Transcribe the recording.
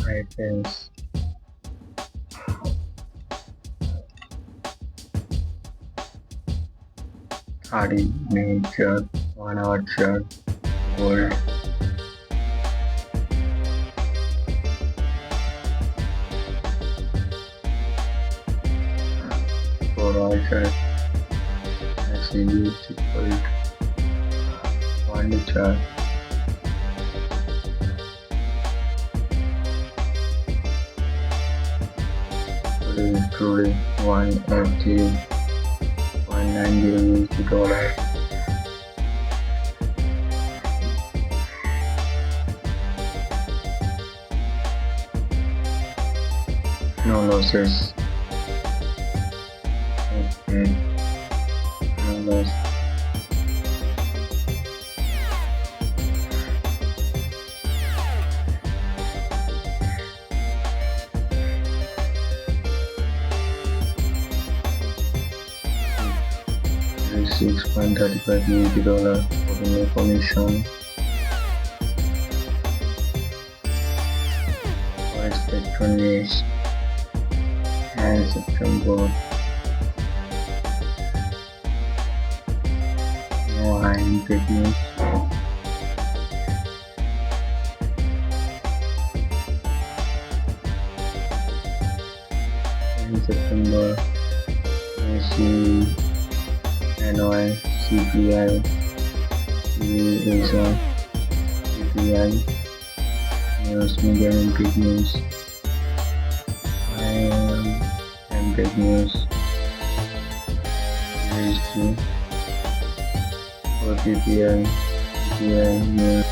Hi friends, Hari nature, 1 hour chart, gold, 4 hour chart, SCB is equal to 1 chart, today 180.90 $. No losses. Okay, no loss. $6.35 for the new commission. Forex electronics and September. No high big news. In September, we see NOI, CPI, CPI, CPI, news, medium and big news, and big news, USD, for PPI, PPI news.